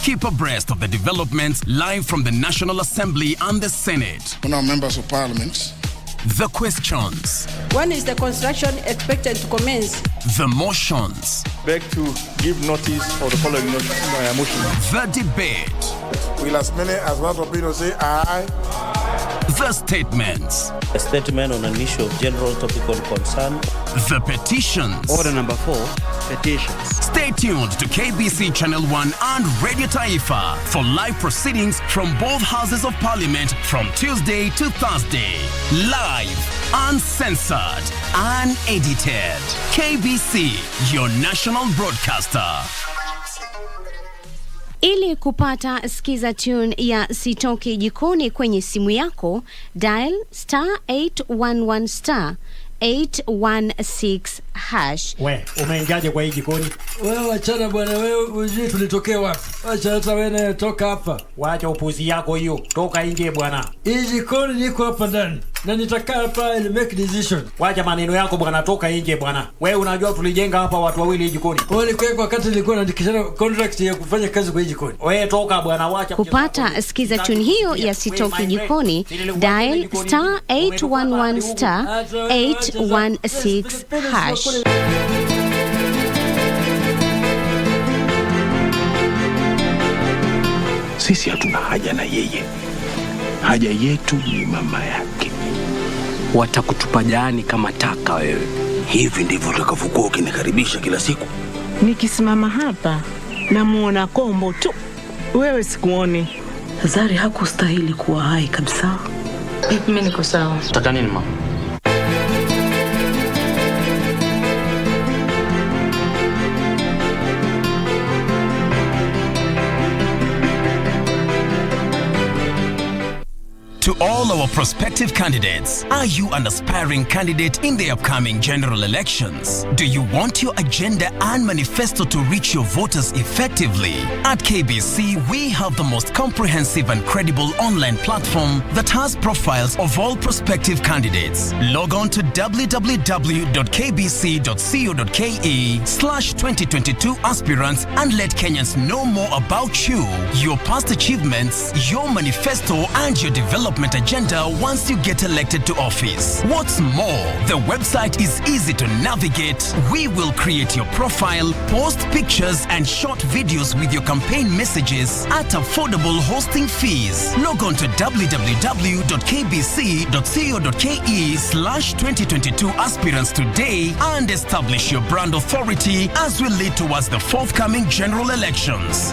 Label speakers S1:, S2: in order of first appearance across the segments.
S1: Keep abreast of the developments live from the National Assembly and the Senate.
S2: On our members of Parliament.
S1: The questions.
S3: When is the construction expected to commence?
S1: The motions.
S4: Beg to give notice for the following motion.
S1: The debate.
S2: Will as many as want to say aye?
S1: The statements.
S5: A statement on an issue of general topical concern.
S1: The petitions.
S6: Order number 4, petitions.
S1: Stay tuned to KBC Channel 1 and Radio Taifa for live proceedings from both houses of Parliament from Tuesday to Thursday. Live, uncensored, unedited. KBC, your national broadcaster.
S7: Ili kupata skiza tune ya Sitoki Jikoni kwenye simu yako, dial *811 *816#.
S8: We, umeingiaje kwa hii jikoni?
S9: Wewe wachana bwana, wewe ujui tulitokea wapi? Wacha hata wewe toka hapa.
S8: Wacha upuzi yako hiyo. Toka nje bwana.
S9: Hii jikoni niko hapa ndani. Na nitakaa hapa ili make decision.
S8: Wacha maneno yako bwana, toka nje bwana. Wewe unajua tulijenga hapa watu wawili jikoni.
S9: Wewe kwa wakati nilikuwa naandikishana contract ya kufanya kazi kwa hii jikoni.
S8: Wewe toka bwana, wacha
S7: kupata skiza tune hiyo ya Sitoki Jikoni, dial *811 *816#.
S10: Sisi hatuna haja na yeye. Haja yetu ni mama yake.
S6: Watakutupa jaani kama taka wewe.
S10: Hivi ndivyo utakavyokuwa ukinikaribisha kila siku.
S11: Nikisimama hapa namuona kombo tu. Wewe sikuoni.
S12: Zari hakustahili kuwa hai kabisa.
S11: Mimi niko sawa.
S6: Taka nini mama?
S1: To all our prospective candidates, are you an aspiring candidate in the upcoming general elections? Do you want your agenda and manifesto to reach your voters effectively? At KBC, we have the most comprehensive and credible online platform that has profiles of all prospective candidates. Log on to www.kbc.co.ke/2022 aspirants and let Kenyans know more about you, your past achievements, your manifesto, and your development agenda once you get elected to office. What's more, the website is easy to navigate. We will create your profile, post pictures and short videos with your campaign messages at affordable hosting fees. Log on to www.kbc.co.ke/2022 aspirants today and establish your brand authority as we lead towards the forthcoming general elections.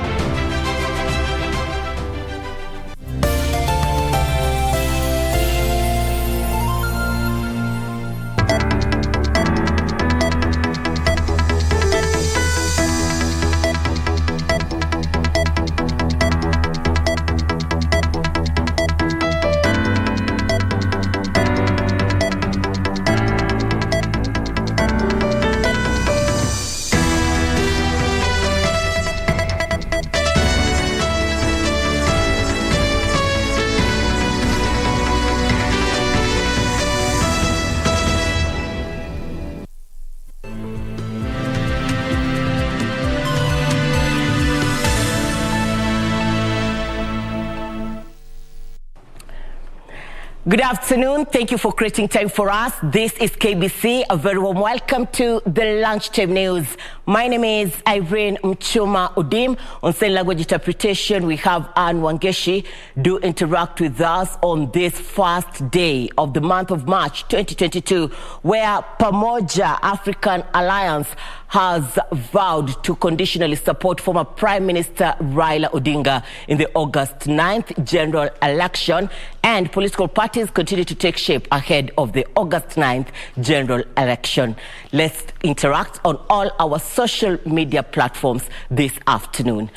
S13: Good afternoon. Thank you for creating time for us. This is KBC. A very warm welcome to the Lunchtime News. My name is Irene Muchuma Udim. On sign language interpretation, we have Anne Wangeshi. Do interact with us on this first day of the month of March 2022, where Pamoja African Alliance has vowed to conditionally support former Prime Minister Raila Odinga in the August 9th general election, and political parties continue to take shape ahead of the August 9th general election. Let's interact on all our social media platforms this afternoon.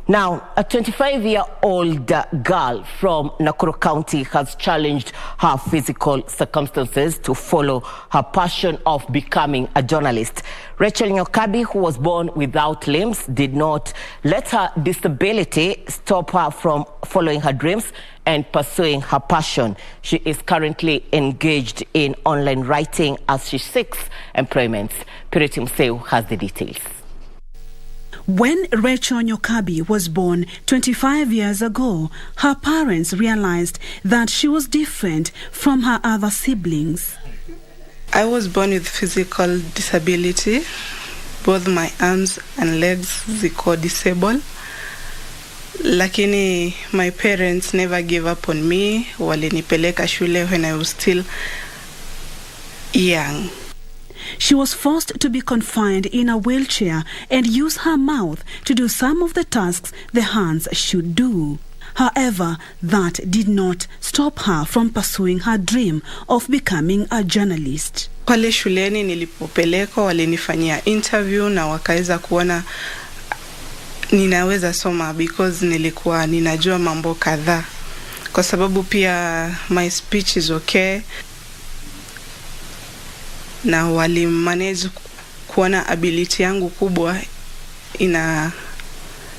S13: Now, a 25-year-old girl from Nakuru County has challenged her physical circumstances to follow her passion of becoming a journalist. Rachel Nyokabi, who was born without limbs, did not let her disability stop her from following her dreams and pursuing her passion. She is currently engaged in online writing as she seeks employment. Purity Mseu has the details.
S14: When Rachel Nyokabi was born 25 years ago, her parents realized that she was different from her other siblings.
S15: I was born with physical disability. Both my arms and legs ziko disabled. Lakini my parents never gave up on me. Walinipeleka shule when I was still young.
S14: She was forced to be confined in a wheelchair and use her mouth to do some of the tasks the hands should do. However, that did not stop her from pursuing her dream of becoming a journalist.
S15: Pale shuleni nilipopelekwa walinifanyia interview na wakaweza kuona ninaweza soma because nilikuwa ninajua mambo kadhaa. Kwa sababu pia my speech is okay. Na wali manage kuona ability yangu kubwa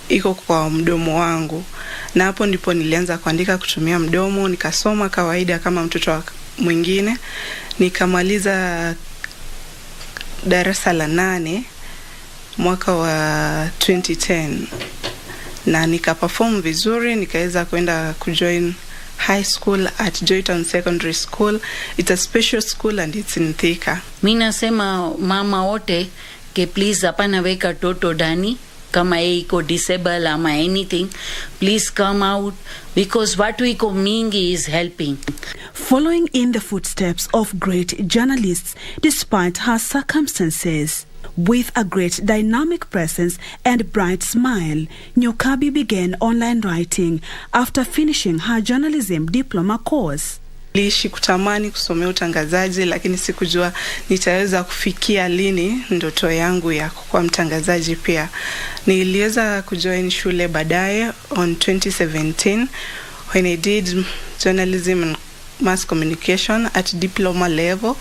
S15: iko kwa mdomo wangu. Na hapo ndipo nilianza kuandika kutumia mdomo, nikasoma kawaida kama mtoto mwingine. Nikamaliza darasa la 8 mwaka wa 2010. Na nikaperform vizuri, nikaweza kwenda kujoin high school at Joytown Secondary School. It's a special school and it's in Thika.
S16: Mimi nasema mama wote ke please hapana weka toto ndani kama iko disable ama anything, please come out because watu iko mingi is helping.
S14: Following in the footsteps of great journalists despite her circumstances. With a great dynamic presence and bright smile, Nyokabi began online writing after finishing her journalism diploma course.
S15: Niliishi kutamani kusomea utangazaji, lakini sikujua nitaweza kufikia lini ndoto yangu ya kuwa mtangazaji pia. Niliweza kujoin shule baadaye on 2017 when I did journalism and mass communication at diploma level,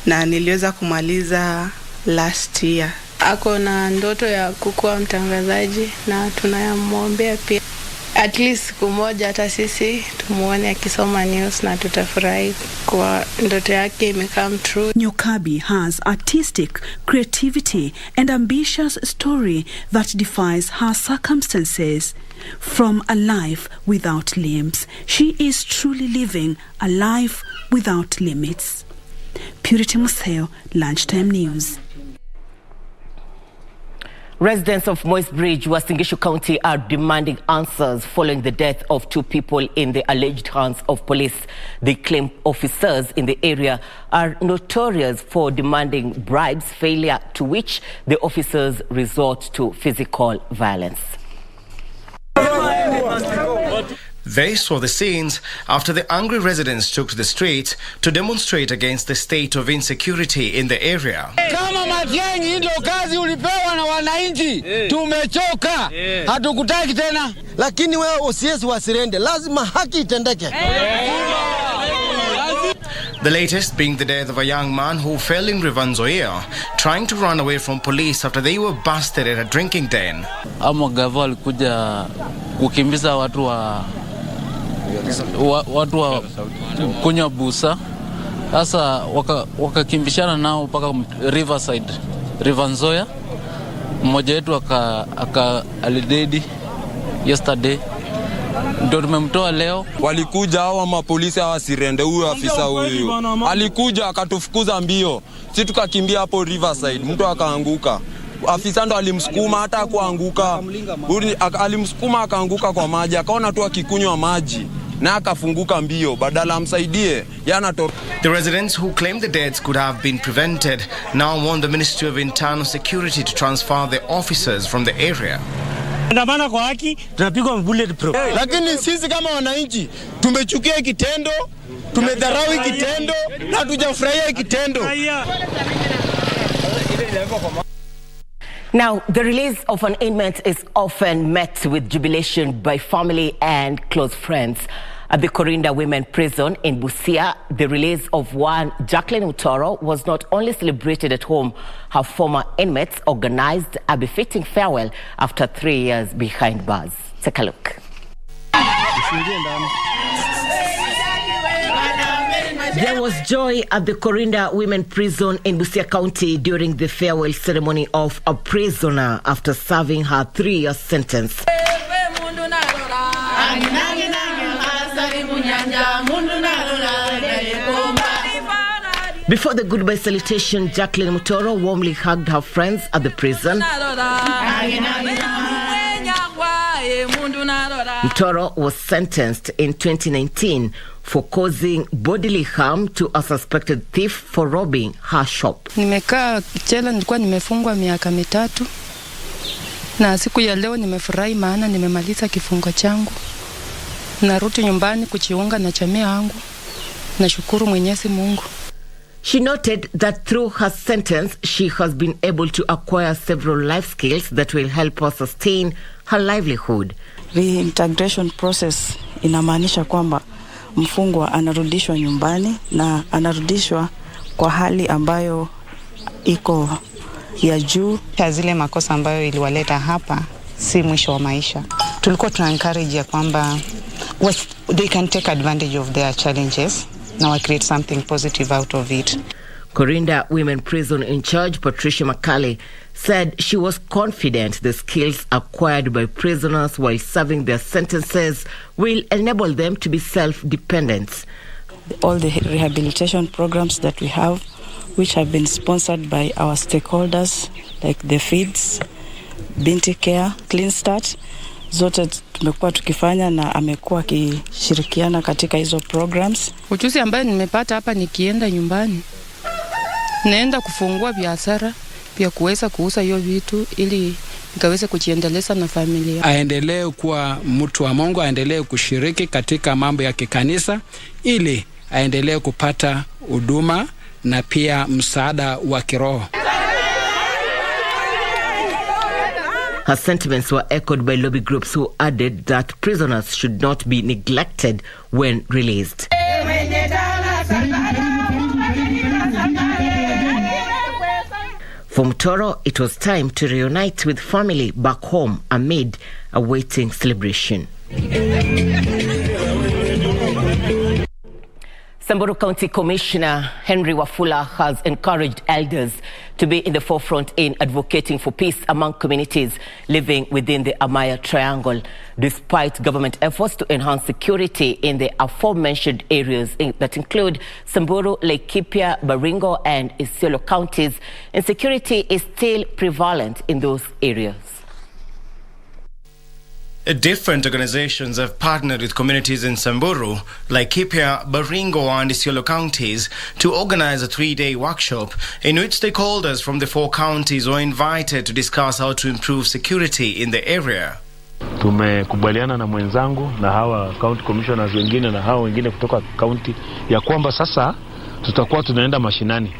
S15: na niliweza kumaliza last year.
S3: Ako na ndoto ya kukuwa mtangazaji na tunayamwombea pia. At least siku moja hata sisi tumuone akisoma news na tutafurahi kwa ndoto yake imecome true.
S14: Nyokabi has artistic creativity and ambitious story that defies her circumstances. From a life without limbs, she is truly living a life without limits. Purity Museo, Lunchtime News.
S13: Residents of Moist Bridge, Uasin Gishu County, are demanding answers following the death of 2 people in the alleged hands of police. They claim officers in the area are notorious for demanding bribes, failure to which the officers resort to physical violence.
S17: They saw the scenes after the angry residents took to the streets to demonstrate against the state of insecurity in the area.
S18: Kama Matiang'i ndio kazi ulipewa na wananchi, tumechoka, hatukutaki tena. Lakini wewe usiesi wasirende, lazima haki itendeke.
S17: The latest being the death of a young man who fell in River Nzoia trying to run away from police after they were busted at a drinking den.
S19: Gava alikuja kukimbiza watu wa kunywa busa. Sasa wakakimbishana nao mpaka Riverside, River Nzoia. Mmoja wetu alidedi yesterday. Ndio tumemtoa leo.
S20: Walikuja hawa mapolisi hawasirende, huyu afisa huyu alikuja akatufukuza mbio. Sisi tukakimbia hapo Riverside, mtu akaanguka. Afisa ndo alimsukuma hata kuanguka. Alimsukuma akaanguka kwa maji, akaona tu akikunywa maji na akafunguka mbio badala amsaidie yana to.
S17: The residents who claim the deaths could have been prevented now want the Ministry of Internal Security to transfer the officers from the area.
S18: Ndamana kwa haki tunapigwa bulletproof. Lakini sisi kama wananchi tumechukia kitendo, tumedharau kitendo na hatujafurahia kitendo.
S13: Now, the release of an inmate is often met with jubilation by family and close friends. At the Corinda Women Prison in Busia, the release of one Jacqueline Utoro was not only celebrated at home, her former inmates organized a befitting farewell after 3 years behind bars. Take a look. There was joy at the Corinda Women Prison in Busia County during the farewell ceremony of a prisoner after serving her 3-year sentence. Before the goodbye salutation, Jacqueline Mutoro warmly hugged her friends at the prison. Mutoro was sentenced in 2019 for causing bodily harm to a suspected thief for robbing her shop.
S21: Nimekaa jela, nilikuwa nimefungwa miaka 3. Na siku ya leo nimefurahi maana nimemaliza kifungo changu. Narudi nyumbani kujiunga na jamii yangu. Nashukuru Mwenyezi Mungu.
S13: She noted that through her sentence, she has been able to acquire several life skills that will help her sustain her livelihood.
S12: Reintegration process inamaanisha kwamba mfungwa anarudishwa nyumbani na anarudishwa kwa hali ambayo iko ya juu.
S22: Zile makosa ambayo iliwaleta hapa si mwisho wa maisha. Tulikuwa tuna encourage ya kwamba they can take advantage of their challenges. Now I create something positive out of it.
S13: Corinda Women Prison in charge, Patricia McCalley, said she was confident the skills acquired by prisoners while serving their sentences will enable them to be self-dependent.
S12: All the rehabilitation programs that we have, which have been sponsored by our stakeholders, like the feeds, Binti Care, Clean Start, zote tumekuwa tukifanya na amekuwa akishirikiana katika hizo programs.
S21: Ujuzi ambayo nimepata hapa, nikienda nyumbani naenda kufungua biashara pia kuweza kuuza hiyo vitu ili nikaweze kujiendeleza na familia.
S23: Aendelee kuwa mtu wa Mungu, aendelee kushiriki katika mambo ya kikanisa ili aendelee kupata huduma na pia msaada wa kiroho.
S13: Her sentiments were echoed by lobby groups who added that prisoners should not be neglected when released. For Mutoro, it was time to reunite with family back home amid a waiting celebration. Samburu County Commissioner Henry Wafula has encouraged elders to be in the forefront in advocating for peace among communities living within the Amaya Triangle, despite government efforts to enhance security in the aforementioned areas that include Samburu, Laikipia, Baringo and Isiolo counties. Insecurity is still prevalent in those areas.
S17: Different organizations have partnered with communities in Samburu, Laikipia, Baringo and Isiolo counties to organize a 3-day workshop in which stakeholders from the 4 counties were invited to discuss how to improve security in the area.
S24: Tumekubaliana na mwenzangu na hawa county commissioners wengine na hawa wengine kutoka county ya kwamba sasa tutakuwa tunaenda mashinani.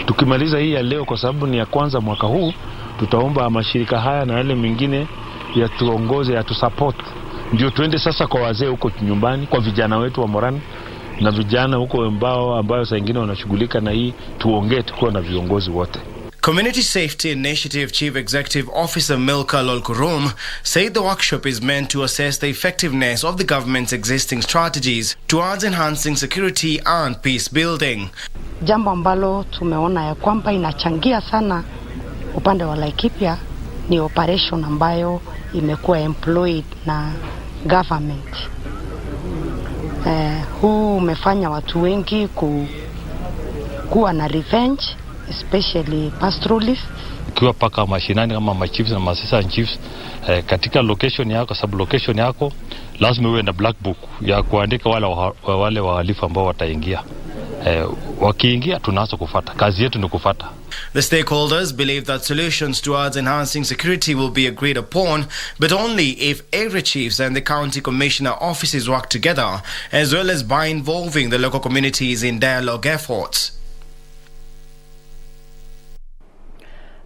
S24: Tukimaliza hii ya leo kwa sababu ni ya kwanza mwaka huu, tutaomba mashirika haya na yale mengine ya tuongoze, ya tusupport. Ndio tuende sasa kwa wazee huko nyumbani, kwa vijana wetu wa Morani na vijana huko ambao saa nyingine wanashughulika na hii, tuongee tukiwa na viongozi wote.
S17: Community Safety Initiative Chief Executive Officer Milka Lolkurum said the workshop is meant to assess the effectiveness of the government's existing strategies towards enhancing security and peace building.
S25: Jambo ambalo tumeona ya kwamba inachangia sana upande wa Laikipia ni operation ambayo imekuwa employed na government. Huu umefanya watu wengi kuwa na revenge, especially pastoralists.
S26: Ukiwa paka mashinani kama machiefs na assistant chiefs katika location yako, sub location yako, lazima uwe na black book ya kuandika wale wahalifu ambao wataingia. Wakiingia tunaanza kufuata. Kazi yetu ni kufuata.
S17: The stakeholders believe that solutions towards enhancing security will be agreed upon, but only if area chiefs and the county commissioner offices work together, as well as by involving the local communities in dialogue efforts.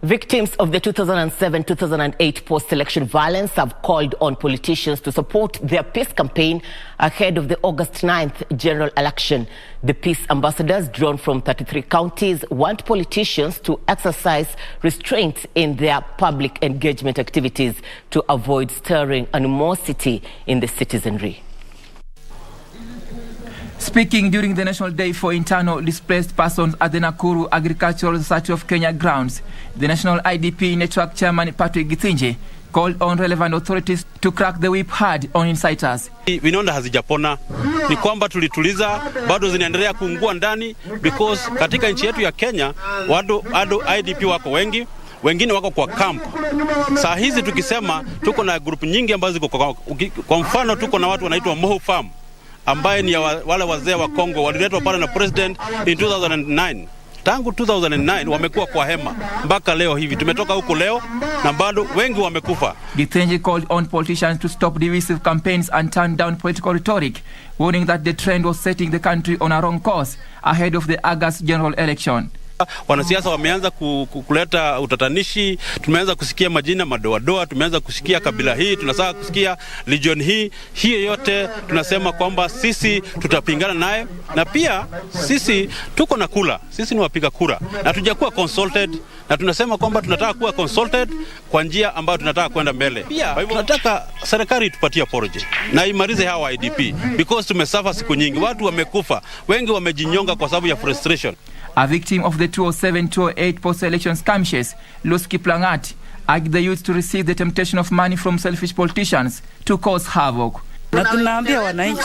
S13: Victims of the 2007-2008 post-election violence have called on politicians to support their peace campaign ahead of the August 9th general election. The peace ambassadors, drawn from 33 counties, want politicians to exercise restraint in their public engagement activities to avoid stirring animosity in the citizenry.
S2: Speaking during the National Day for Internal Displaced Persons at the Nakuru Agricultural Society of Kenya grounds, the National IDP Network Chairman Patrick Githinje called on relevant authorities to crack the whip hard on inciters.
S4: Vinonda hazijapona, ni kwamba tulituliza, bado zinaendelea kuungua ndani because katika nchi yetu ya Kenya watu IDP wako wengi, wengine wako kwa camp. Saa hizi tukisema tuko na group nyingi ambazo ziko kwa mfano tuko na watu wanaitwa Moho Farm ambaye ni wale wazee wa Kongo waliletwa pale na president in 2009. Tangu 2009 wamekuwa kwa hema mpaka leo hivi. Tumetoka huko leo na bado wengi wamekufa.
S2: Githinje called on politicians to stop divisive campaigns and turn down political rhetoric, warning that the trend was setting the country on a wrong course ahead of the August general election.
S4: Wanasiasa wameanza kuleta utatanishi, tumeanza kusikia majina madoadoa, tumeanza kusikia kabila hii, tunataka kusikia region hii. Hii yote tunasema kwamba sisi tutapingana naye, na pia sisi tuko na kula, sisi ni wapiga kura na tujakuwa consulted, na tunasema kwamba tunataka kuwa consulted kwa njia ambayo tunataka kwenda mbele. Pia tunataka serikali tupatie apology na imalize hawa IDP because tumesafa siku nyingi, watu wamekufa, wengi wamejinyonga kwa sababu ya frustration.
S2: A victim of the 2007-2008 post-election skirmishes, Los Kiplangat urged the youth to resist the temptation of money from selfish politicians to cause havoc.
S12: Na tunaambia wananchi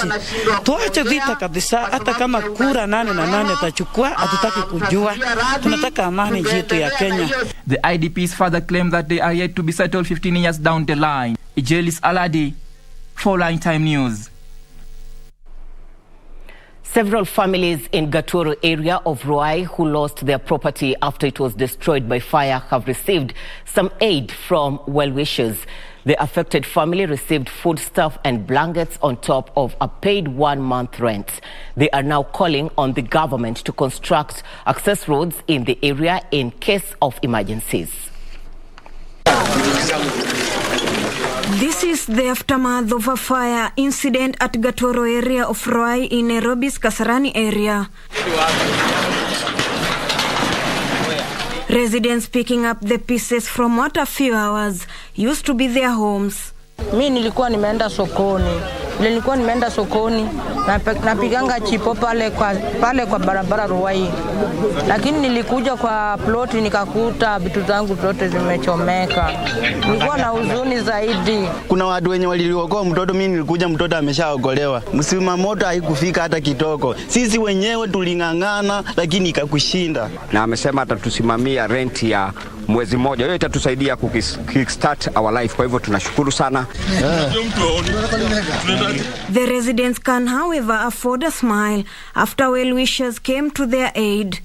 S12: tuache vita kabisa, hata kama kura 8 na 8 tachukua, hatutaki kujua, tunataka amani yetu ya Kenya.
S2: The IDPs further claim that they are yet to be settled 15 years down the line. Ijelis Aladi for Lunchtime News.
S13: Several families in Gatoro area of Ruai who lost their property after it was destroyed by fire have received some aid from well-wishers. The affected family received foodstuff and blankets on top of a paid 1-month rent. They are now calling on the government to construct access roads in the area in case of emergencies.
S5: This is the aftermath of a fire incident at Gatoro area of Ruai in Nairobi's Kasarani area. Residents picking up the pieces from what a few hours used to be their homes.
S7: Mimi nilikuwa nimeenda sokoni. Napiganga chipo pale kwa barabara Ruai. Lakini nilikuja kwa ploti nikakuta vitu zangu zote zimechomeka. Nilikuwa na huzuni zaidi.
S8: Kuna watu wenye waliokoa mtoto, mimi nilikuja mtoto ameshaokolewa. Msima moto haikufika hata kitoko. Sisi wenyewe tulingangana lakini ikakushinda.
S9: Na amesema atatusimamia rent ya mwezi mmoja. Hiyo itatusaidia kickstart our life. Kwa hivyo tunashukuru sana.
S5: The residents can, however, afford a smile after well-wishers came to their aid.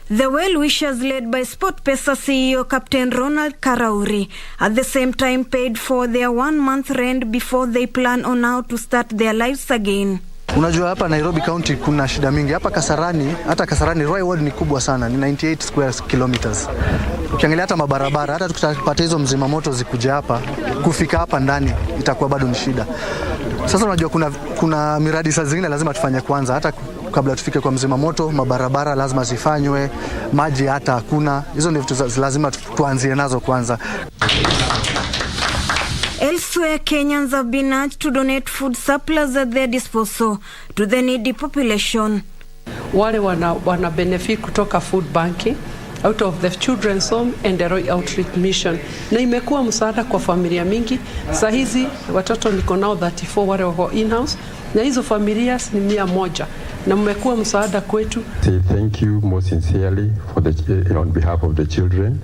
S5: The well-wishers, led by SportPesa CEO Captain Ronald Karauri, at the same time paid for their 1-month rent before they plan on how to start their lives again.
S27: Unajua hapa Nairobi County kuna shida mingi. Hapa Kasarani, hata Kasarani Ruai ward ni kubwa sana, ni 98 square kilometers. Ukiangalia hata mabarabara, hata tukipata hizo mzima moto zikuja hapa, kufika hapa ndani itakuwa bado ni shida. Sasa unajua kuna miradi saa zingine lazima tufanye kwanza, hata kabla tufike kwa mzima moto, mabarabara lazima zifanywe, maji hata hakuna. Hizo ni vitu lazima tuanzie nazo kwanza.
S5: Elsewhere, Kenyans have been urged to donate food surplus at their disposal to the needy population.
S28: Wale wana benefit kutoka food banking out of the children's home and the Royal Outreach Mission, na imekuwa msaada kwa familia mingi. Saa hizi watoto niko nao 34 wale wako in-house, na hizo familia ni 100, na mmekuwa msaada kwetu.
S29: Say thank you most sincerely for on behalf of the children.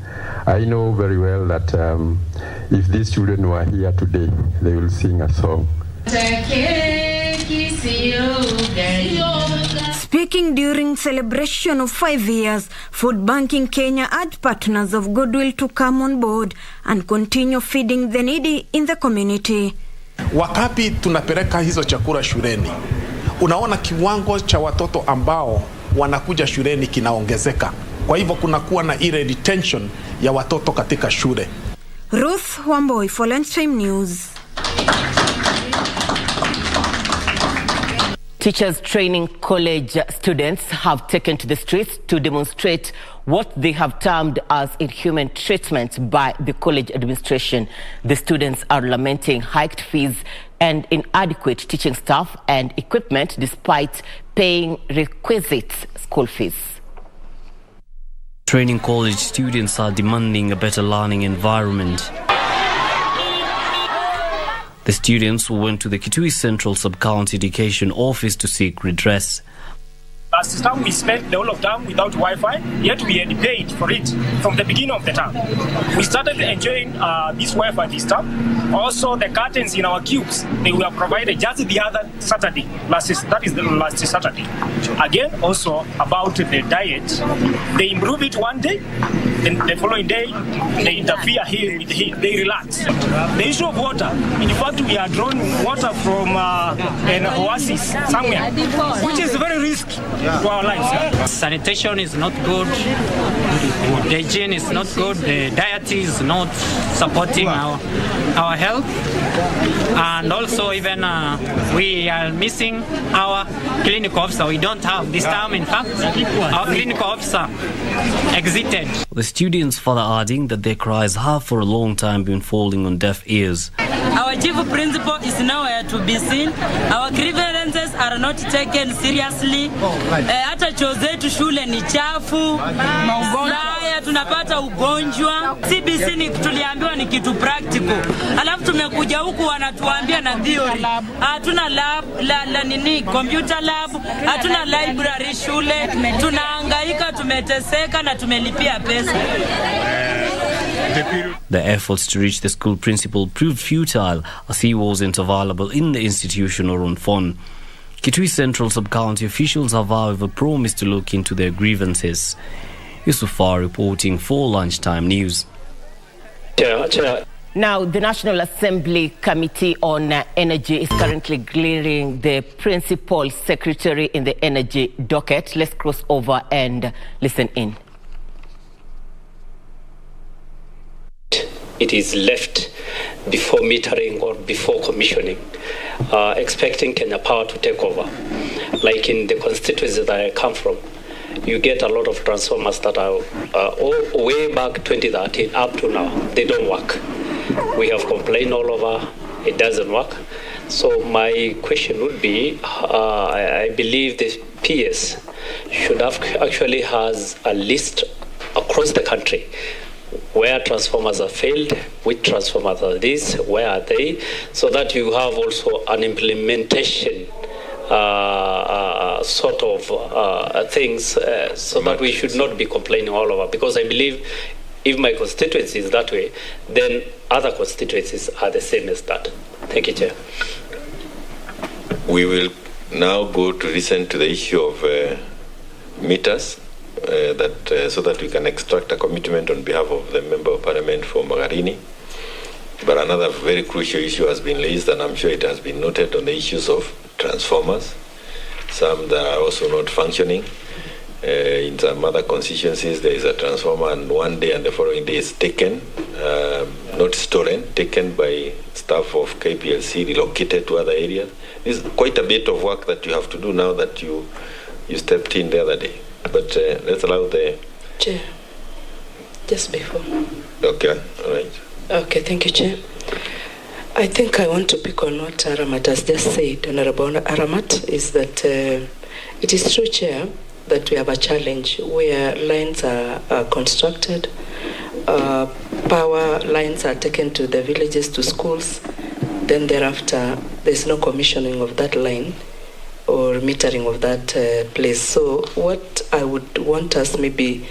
S29: I know very well that if these children were here today, they will sing a song.
S5: Speaking during celebration of 5 years, Food Banking Kenya urged partners of goodwill to come on board and continue feeding the needy in the community.
S10: Wakati tunapeleka hizo chakula shuleni, unaona kiwango cha watoto ambao wanakuja shuleni kinaongezeka. Kwa hivyo kunakuwa na ile retention ya watoto katika shule.
S5: Ruth Wamboi for Lunchtime News.
S13: Teachers Training College students have taken to the streets to demonstrate what they have termed as inhuman treatment by the college administration. The students are lamenting hiked fees and inadequate teaching staff and equipment despite paying requisite school fees.
S1: Training college students are demanding a better learning environment. The students went to the Kitui Central Sub-County Education Office to seek redress.
S3: Last time we spent the whole of term without Wi-Fi, yet we had paid for it from the beginning of the term. We started enjoying this Wi-Fi this term. Also, the curtains in our cubes, they were provided just the other Saturday. That is the last Saturday. Again, also about the diet, they improve it one day, then the following day, they interfere here with heat, they relax. The issue of water, in fact, we are drawing water from an oasis somewhere, which is very risky to our lives.
S6: Sanitation is not good, the hygiene is not good, the diet is not supporting our health, and also even we are missing our clinical officer. We don't have this time, in fact, our clinical officer exited.
S1: The students further adding that their cries have for a long time been falling on deaf ears.
S11: Our chief principal is nowhere to be seen. Our grievances are not taken seriously. Hata choo zetu shule ni chafu. Haya tunapata ugonjwa. CBC ni tuliambiwa ni kitu practical. Alafu tumekuja huku wanatuambia na theory. Hatuna lab, computer lab, hatuna library shule. Tunahangaika, tumeteseka na tumelipia pesa.
S1: The efforts to reach the school principal proved futile as he wasn't available in the institution or on phone. Kitui Central Sub-County officials have however promised to look into their grievances. Yusufar reporting for Lunchtime News.
S13: Now, the National Assembly Committee on Energy is currently clearing the principal secretary in the energy docket. Let's cross over and listen in.
S14: It is left before metering or before commissioning, expecting Kenya Power to take over. Like in the constituency that I come from, you get a lot of transformers that are all way back 2013 up to now. They don't work. We have complained all over, it doesn't work. So my question would be, I believe the PS should have actually has a list across the country where transformers are failed, which transformers are these, where are they, so that you have also an implementation sort of things, so that we should not be complaining all over. Because I believe if my constituency is that way, then other constituencies are the same as that. Thank you, Chair.
S15: We will now go to listen to the issue of meters. So that we can extract a commitment on behalf of the Member of Parliament for Magarini. But another very crucial issue has been raised, and I'm sure it has been noted, on the issues of transformers. Some that are also not functioning. In some other constituencies, there is a transformer, and one day and the following day is taken, not stolen, taken by staff of KPLC, relocated to other areas. There's quite a bit of work that you have to do now that you stepped in the other day. But let's allow the...
S16: Chair, just before.
S15: Okay, all right.
S16: Okay, thank you, Chair. I think I want to pick on what Aramat has just said. Honorable Aramat, is that it is true, Chair, that we have a challenge where lines are constructed, power lines are taken to the villages, to schools, then thereafter there's no commissioning of that line or metering of that place. So what I would want us maybe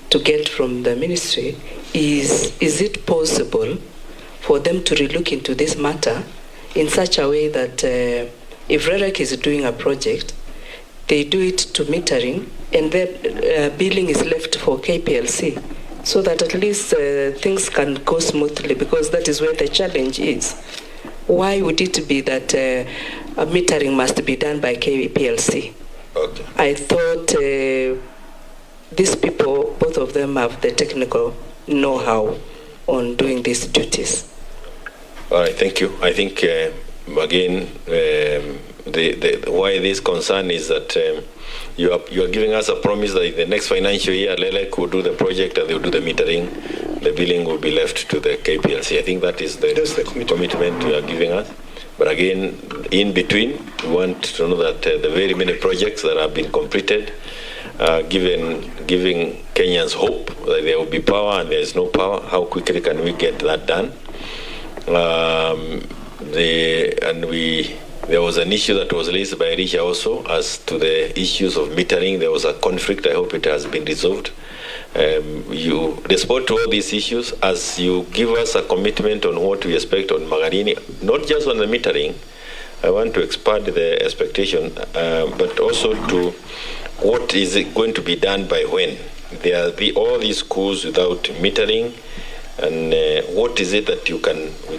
S16: to get from the ministry is it possible for them to relook into this matter in such a way that if REREC is doing a project, they do it to metering and then billing is left for KPLC, so that at least things can go smoothly, because that is where the challenge is. Why would it be that metering must be done by KPLC?
S15: Okay.
S16: I thought these people, both of them, have the technical know-how on doing these duties.
S15: All right, thank you. I think, again, why this concern is that you are giving us a promise that in the next financial year, LELEC will do the project and they will do the metering. The billing will be left to the KPLC. I think that is the commitment you are giving us. But again, in between, we want to know that the very many projects that have been completed, giving Kenyans hope that there will be power and there is no power. How quickly can we get that done? There was an issue that was raised by Risha also as to the issues of metering. There was a conflict. I hope it has been resolved. Despite all these issues, as you give us a commitment on what we expect on Magarini, not just on the metering, I want to expand the expectation, but also to what is it going to be done by when. There are all these schools without metering, and what is it that we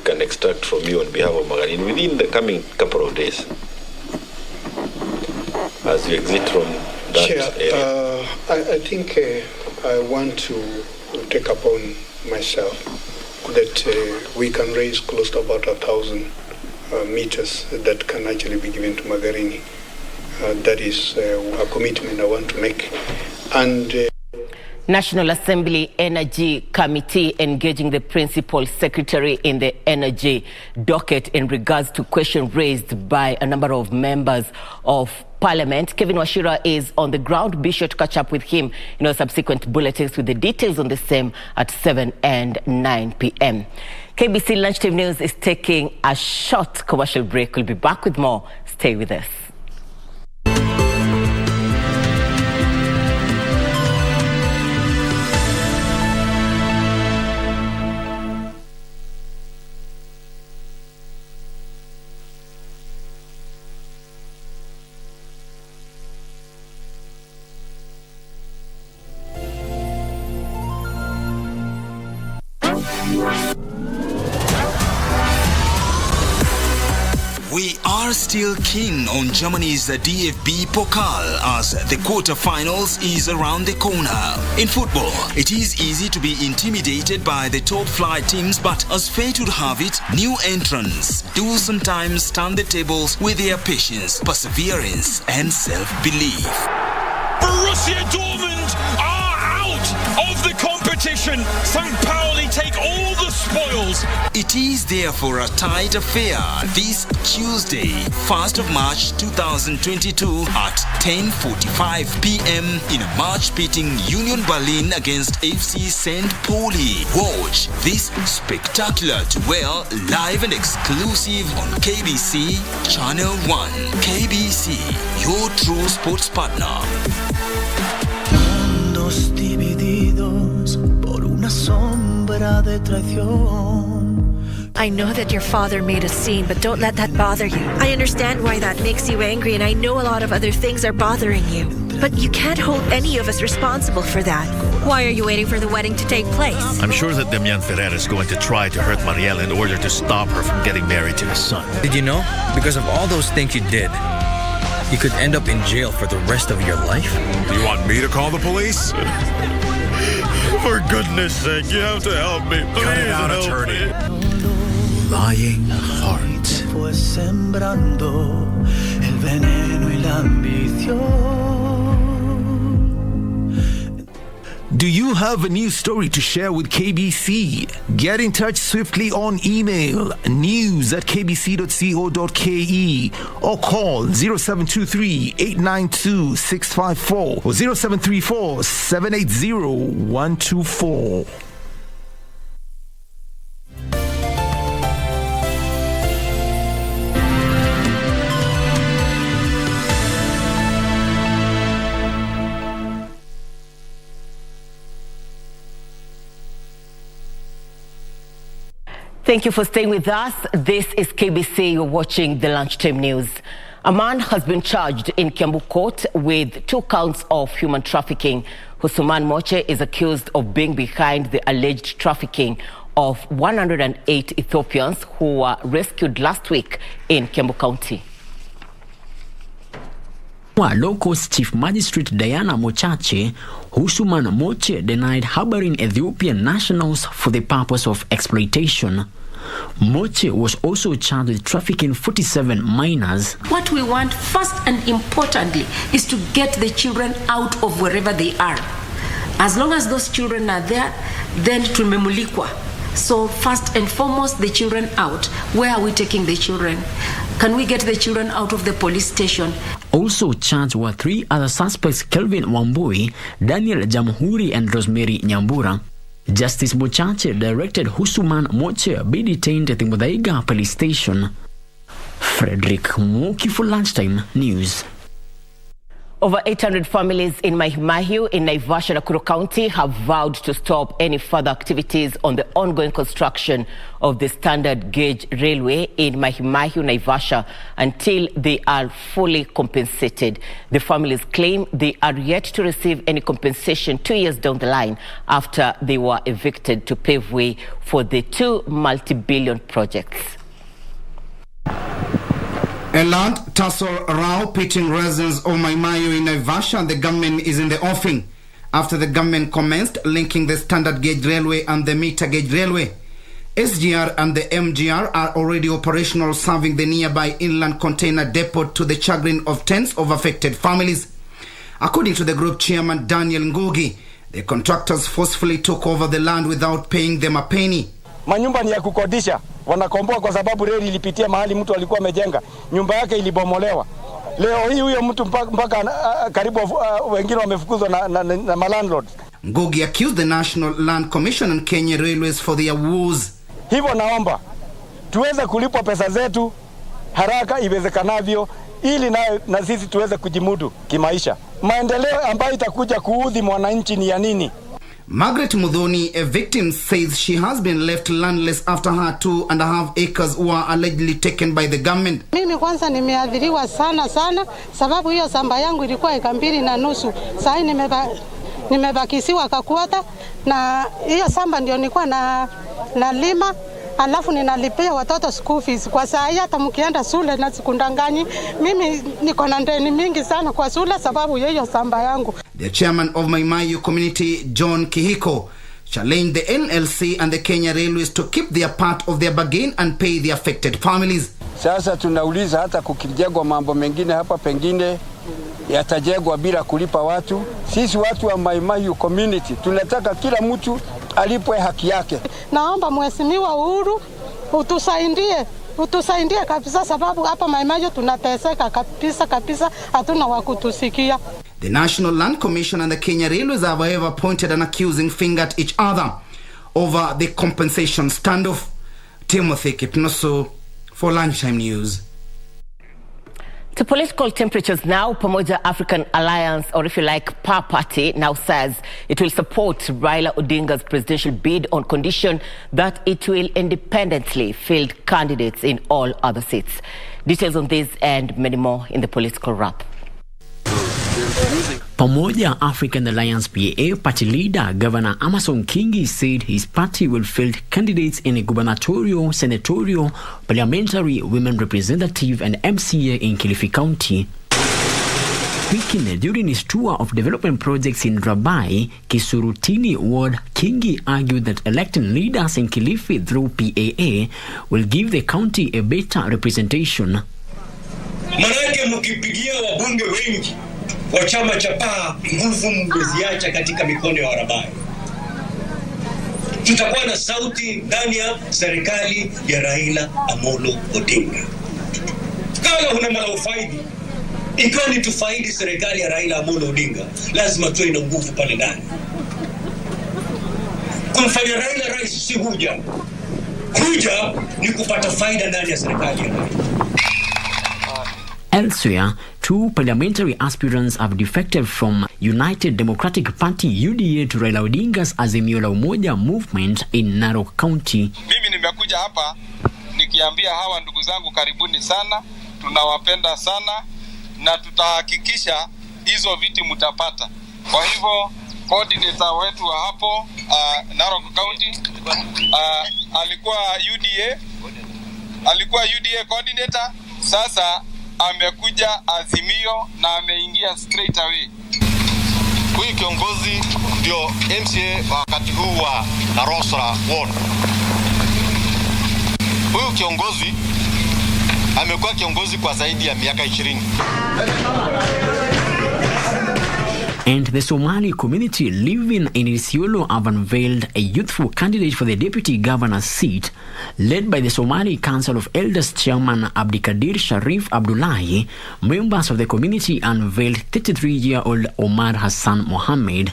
S15: can extract from you on behalf of Magarini within the coming couple of days as you exit from that area?
S18: I think I want to take upon myself that we can raise close to about 1,000 meters that can actually be given to Magarini. That is a commitment I want to make. And
S13: National Assembly Energy Committee engaging the Principal Secretary in the energy docket in regards to questions raised by a number of members of Parliament. Kevin Washira is on the ground. Be sure to catch up with him in our subsequent bulletins with the details on the same at 7 and 9 p.m. KBC Lunchtime News is taking a short commercial break. We'll be back with more. Stay with us.
S19: We are still keen on Germany's DFB Pokal as the quarterfinals is around the corner. In football, it is easy to be intimidated by the top flight teams, but as fate would have it, new entrants do sometimes stand the tables with their patience, perseverance, and self-belief.
S20: Borussia Dortmund are out of the competition. St. Pauli take all the spoils.
S19: It is therefore a tight affair this Tuesday, 1st of March 2022 at 10:45 p.m. in a match pitting Union Berlin against FC St. Pauli. Watch this spectacular duel live and exclusive on KBC Channel 1. KBC, your true sports partner.
S21: Mundos divididos por una sombra de traición.
S22: I know that your father made a scene, but don't let that bother you. I understand why that makes you angry, and I know a lot of other things are bothering you. But you can't hold any of us responsible for that. Why are you waiting for the wedding to take place?
S23: I'm sure that Damian Ferrer is going to try to hurt Marielle in order to stop her from getting married to his son.
S24: Did you know? Because of all those things you did, you could end up in jail for the rest of your life.
S23: You want me to call the police? For goodness sake, you have to help me. Please cut it out, attorney.
S21: Lying heart fue sembrando el veneno y la ambición.
S25: Do you have a news story to share with KBC? Get in touch swiftly on email news@kbc.co.ke or call 0723-892-654 or 0734-780-124.
S13: Thank you for staying with us. This is KBC. You're watching the Lunchtime News. A man has been charged in Kiambu Court with 2 counts of human trafficking. Husuman Moche is accused of being behind the alleged trafficking of 108 Ethiopians who were rescued last week in Kiambu County.
S26: Locals Chief Magistrate Diana Mochache, Husuman Moche denied harboring Ethiopian nationals for the purpose of exploitation. Moche was also charged with trafficking 47 minors.
S30: What we want first and importantly is to get the children out of wherever they are. As long as those children are there, then tumemulikwa. So first and foremost, the children out. Where are we taking the children? Can we get the children out of the police station?
S26: Also charged were 3 other suspects, Kelvin Wambui, Daniel Jamhuri and Rosemary Nyambura. Justice Mochache directed Husuman Moche be detained at the Muthaiga police station. Frederick Muki for Lunchtime News.
S13: Over 800 families in Mahimahiu in Naivasha, Nakuru County have vowed to stop any further activities on the ongoing construction of the standard gauge railway in Mahimahiu, Naivasha until they are fully compensated. The families claim they are yet to receive any compensation 2 years down the line after they were evicted to pave way for the 2 multi-billion projects.
S2: A land tussle row pitting residents of Maimayo in Naivasha and the government is in the offing after the government commenced linking the standard gauge railway and the meter gauge railway. SGR and the MGR are already operational, serving the nearby inland container depot to the chagrin of tens of affected families. According to the group chairman Daniel Ngugi, the contractors forcefully took over the land without paying them a penny.
S4: Manyumba ni ya kukodisha, wanakomboa kwa sababu reli ilipitia mahali mtu alikuwa amejenga, nyumba yake ilibomolewa. Leo hii huyo mtu mpaka karibu wengine wamefukuzwa na malandlord.
S2: Ngugi accused the National Land Commission and Kenya Railways for their woes.
S4: Hivyo naomba tuweze kulipwa pesa zetu haraka iwezekanavyo ili na sisi tuweze kujimudu kimaisha. Maendeleo ambayo itakuja kuudhi mwananchi ni ya nini?
S2: Margaret Mudhoni, a victim, says she has been left landless after her 2.5 acres were allegedly taken by the government.
S7: Mimi kwanza nimeadhiriwa sana sababu hiyo shamba yangu ilikuwa 2.5. Sasa nimebakisiwa kakuota na hiyo shamba ndio nilikuwa na lima, alafu ninalipia watoto school fees. Kwa saa hii hata mkienda shule na sikundanganyi, mimi niko na ndeni mingi sana kwa shule sababu hiyo shamba yangu.
S2: The chairman of Maimayu community, John Kihiko, challenged the NLC and the Kenya Railways to keep their part of their bargain and pay the affected families.
S4: Sasa tunauliza hata kukijengwa mambo mengine hapa pengine yatajengwa bila kulipa watu. Sisi watu wa Maimayu community tunataka kila mtu alipwe haki yake. Naomba mheshimiwa Uhuru utusaidie kabisa sababu hapa Maimayu tunateseka kabisa, hatuna wa kutusikia.
S2: The National Land Commission and the Kenya Railways have however pointed an accusing finger at each other over the compensation standoff. Timothy Kipnoso for Lunchtime News.
S13: To political temperatures now, Pamoja African Alliance, or if you like, PA Party, now says it will support Raila Odinga's presidential bid on condition that it will independently field candidates in all other seats. Details on this and many more in the political wrap.
S26: Pamoja African Alliance PA party leader Governor Amason Kingi said his party will field candidates in a gubernatorial, senatorial, parliamentary, women representative and MCA in Kilifi County. Speaking during his tour of development projects in Rabai, Kisurutini ward, Kingi argued that electing leaders in Kilifi through PAA will give the county a better representation.
S8: Manake mkipigia wabunge wengi wa chama cha PA nguvu mngeziacha katika mikono ya Warabai. Tutakuwa na sauti ndani ya serikali ya Raila Amolo Odinga. Kama una mala ufaidi, ikiwa ni tufaidi serikali ya Raila Amolo Odinga, lazima tuwe na nguvu pale ndani. Kumfanya Raila rais si huja ni kupata faida ndani ya serikali ya Raila.
S26: Elsewhere, 2 parliamentary aspirants have defected from United Democratic Party UDA to Raila Odinga's Azimio la Umoja movement in Narok County.
S9: Mimi nimekuja hapa nikiambia hawa ndugu zangu karibuni sana, tunawapenda sana na tutahakikisha hizo viti mtapata. Kwa hivyo coordinator wetu wa hapo Narok County alikuwa UDA coordinator, sasa amekuja Azimio na ameingia straight away.
S12: Huyu kiongozi ndio MCA wakati huu wa Narosra ward. Huyu kiongozi amekuwa kiongozi kwa zaidi ya miaka 20.
S26: And the Somali community living in Isiolo have unveiled a youthful candidate for the deputy governor's seat, led by the Somali Council of Elders chairman Abdikadir Sharif Abdullahi. Members of the community unveiled 33-year-old Omar Hassan Mohammed.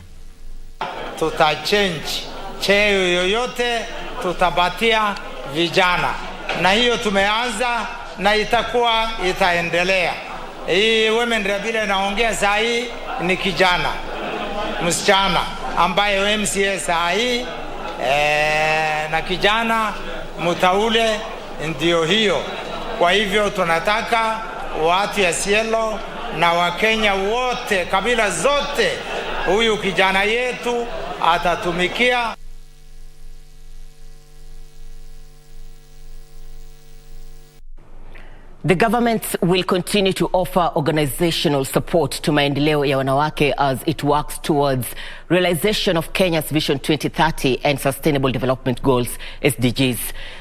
S1: Tutachange cheo yoyote tutapatia vijana, na hiyo tumeanza na itaendelea. Hii women vile naongea saa hii ni kijana msichana ambaye MCA saa hii na kijana mtaule ndio hiyo. Kwa hivyo tunataka watu ya Isiolo na Wakenya wote kabila zote, huyu kijana yetu atatumikia.
S13: The government will continue to offer organizational support to maendeleo ya wanawake as it works towards realization of Kenya's Vision 2030 and Sustainable Development Goals, SDGs.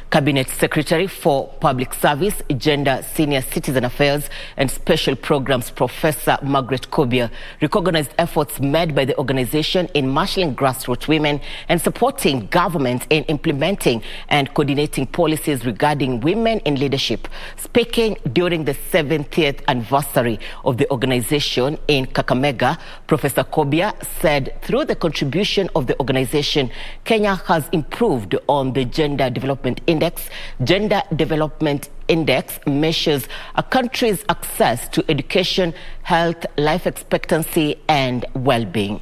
S13: Cabinet Secretary for Public Service, Gender, Senior Citizen Affairs and Special Programs, Professor Margaret Kobia, recognized efforts made by the organization in marshalling grassroots women and supporting government in implementing and coordinating policies regarding women in leadership. Speaking during the 70th anniversary of the organization in Kakamega, Professor Kobia said through the contribution of the organization, Kenya has improved on the Gender Development Index. Gender Development Index measures a country's access to education, health, life expectancy, and well-being.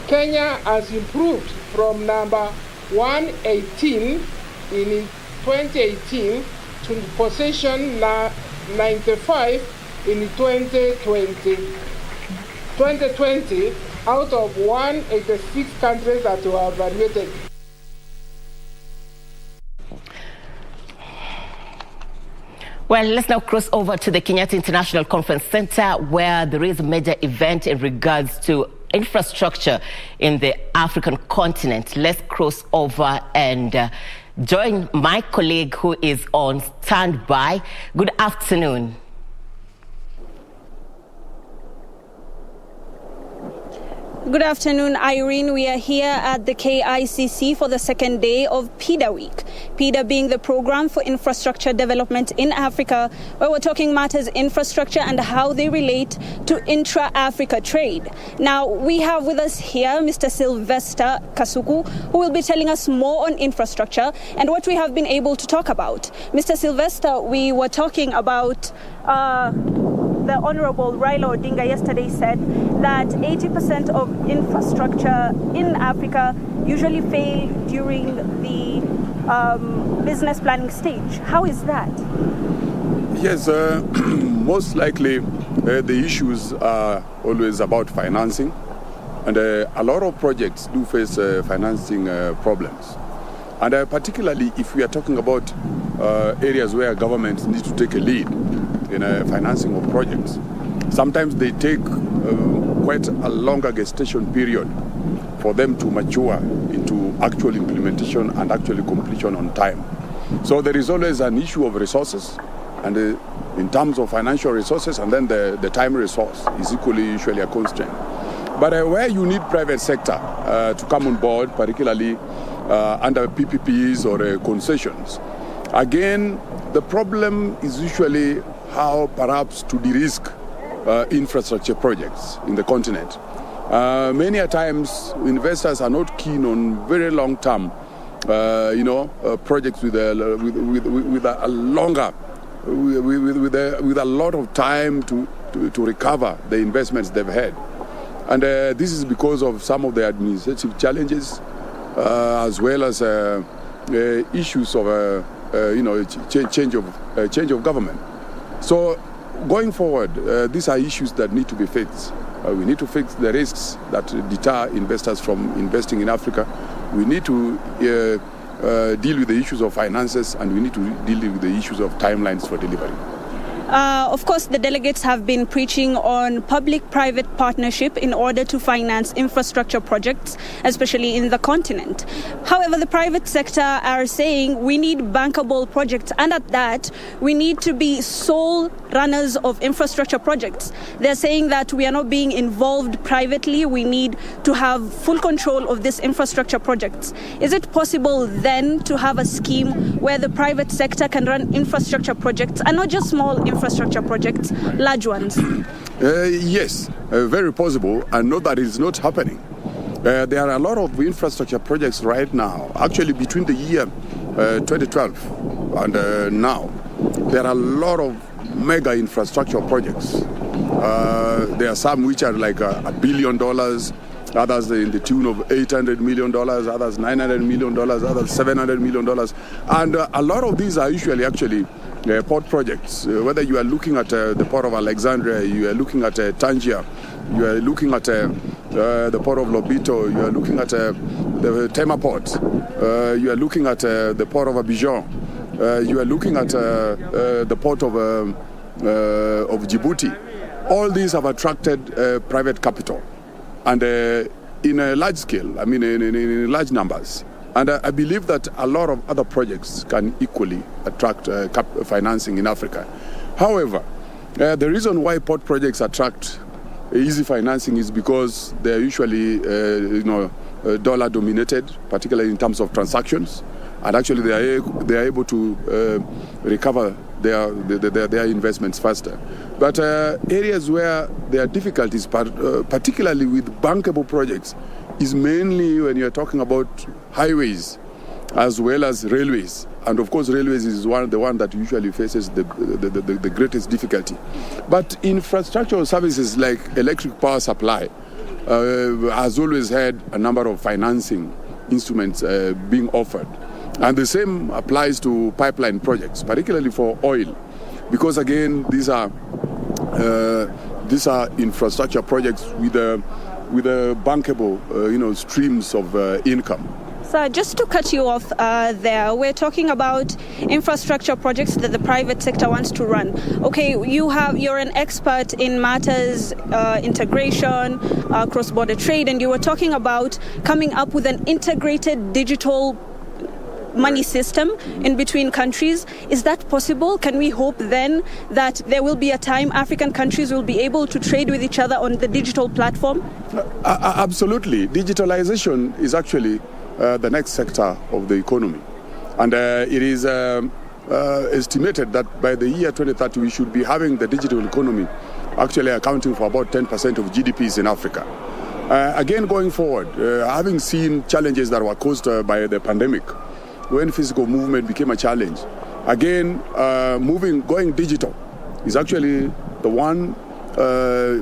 S3: Kenya has improved from number 118 in 2018 to position 95 in 2020 out of 186 countries that were evaluated.
S13: Well, let's now cross over to the Kenyatta International Conference Center, where there is a major event in regards to infrastructure in the African continent. Let's cross over and join my colleague who is on standby. Good afternoon.
S5: Good afternoon, Irene. We are here at the KICC for the second day of PIDA Week. PIDA being the Program for Infrastructure Development in Africa, where we're talking matters infrastructure and how they relate to intra-Africa trade. Now, we have with us here Mr. Sylvester Kasuku, who will be telling us more on infrastructure and what we have been able to talk about. Mr. Sylvester, we were talking about the Honorable Raila Odinga yesterday said that 80% of infrastructure in Africa usually fail during the business planning stage. How is that?
S6: Yes, most likely the issues are always about financing, and a lot of projects do face financing problems. And particularly if we are talking about areas where governments need to take a lead in financing of projects, sometimes they take quite a longer gestation period for them to mature into actual implementation and actually completion on time. So there is always an issue of resources, and in terms of financial resources, and then the time resource is equally usually a constraint. But where you need private sector to come on board, particularly under PPPs or concessions, again, the problem is usually how perhaps to de-risk infrastructure projects in the continent. Many a times investors are not keen on very long-term, projects with a lot of time to recover the investments they've had. And this is because of some of the administrative challenges, as well as issues of change of government. So going forward, these are issues that need to be fixed. We need to fix the risks that deter investors from investing in Africa. We need to deal with the issues of finances, and we need to deal with the issues of timelines for delivery.
S5: Of course, the delegates have been preaching on public-private partnership in order to finance infrastructure projects, especially in the continent. However, the private sector are saying we need bankable projects, and at that, we need to be sole runners of infrastructure projects. They're saying that we are not being involved privately. We need to have full control of this infrastructure projects. Is it possible then to have a scheme where the private sector can run infrastructure projects, and not just small infrastructure projects, large ones?
S6: Yes, very possible, and note that it is not happening. There are a lot of infrastructure projects right now. Actually, between the year 2012 and now, there are a lot of mega infrastructure projects. There are some which are like $1 billion, others in the tune of $800 million, others $900 million, others $700 million. And a lot of these are usually actually port projects. Whether you are looking at the port of Alexandria, you are looking at Tangier, you are looking at the port of Lobito, you are looking at the Tema port, you are looking at the port of Abidjan, you are looking at the port of Djibouti. All these have attracted private capital, and in a large scale, I mean in large numbers. And I believe that a lot of other projects can equally attract financing in Africa. However, the reason why port projects attract easy financing is because they're usually dollar dominated, particularly in terms of transactions, and actually they are able to recover their investments faster. But areas where there are difficulties, particularly with bankable projects, is mainly when you're talking about highways as well as railways. And of course, railways is the one that usually faces the greatest difficulty. But infrastructural services like electric power supply has always had a number of financing instruments being offered. And the same applies to pipeline projects, particularly for oil, because again, these are infrastructure projects with bankable, streams of income.
S5: So just to cut you off there, we're talking about infrastructure projects that the private sector wants to run. Okay, you're an expert in matters integration, cross-border trade, and you were talking about coming up with an integrated digital money system in between countries. Is that possible? Can we hope then that there will be a time African countries will be able to trade with each other on the digital platform?
S6: Absolutely. Digitalization is actually the next sector of the economy. And it is estimated that by the year 2030 we should be having the digital economy actually accounting for about 10% of GDPs in Africa. Again, going forward, having seen challenges that were caused by the pandemic, when physical movement became a challenge, again, going digital is actually the one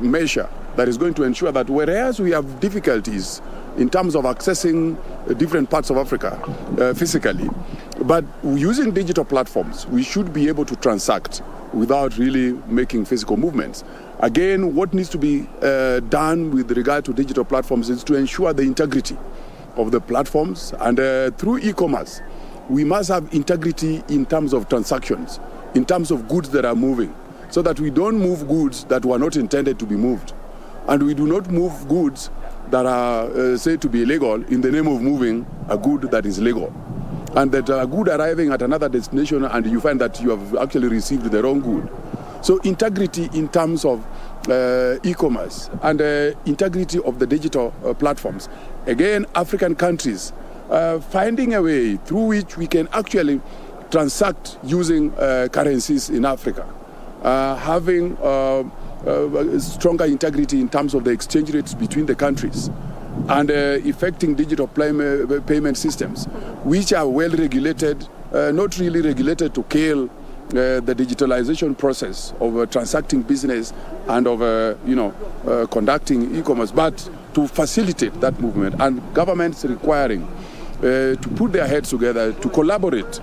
S6: measure that is going to ensure that whereas we have difficulties in terms of accessing different parts of Africa physically, but using digital platforms, we should be able to transact without really making physical movements. Again, what needs to be done with regard to digital platforms is to ensure the integrity of the platforms, and through e-commerce, we must have integrity in terms of transactions, in terms of goods that are moving, so that we don't move goods that were not intended to be moved. And we do not move goods that are said to be illegal in the name of moving a good that is legal. And that a good arriving at another destination and you find that you have actually received the wrong good. So integrity in terms of e-commerce and integrity of the digital platforms. Again, African countries finding a way through which we can actually transact using currencies in Africa, having stronger integrity in terms of the exchange rates between the countries, and effecting digital payment systems, which are well regulated, not really regulated to kill the digitalization process of transacting business and of conducting e-commerce, but to facilitate that movement, and governments requiring to put their heads together to collaborate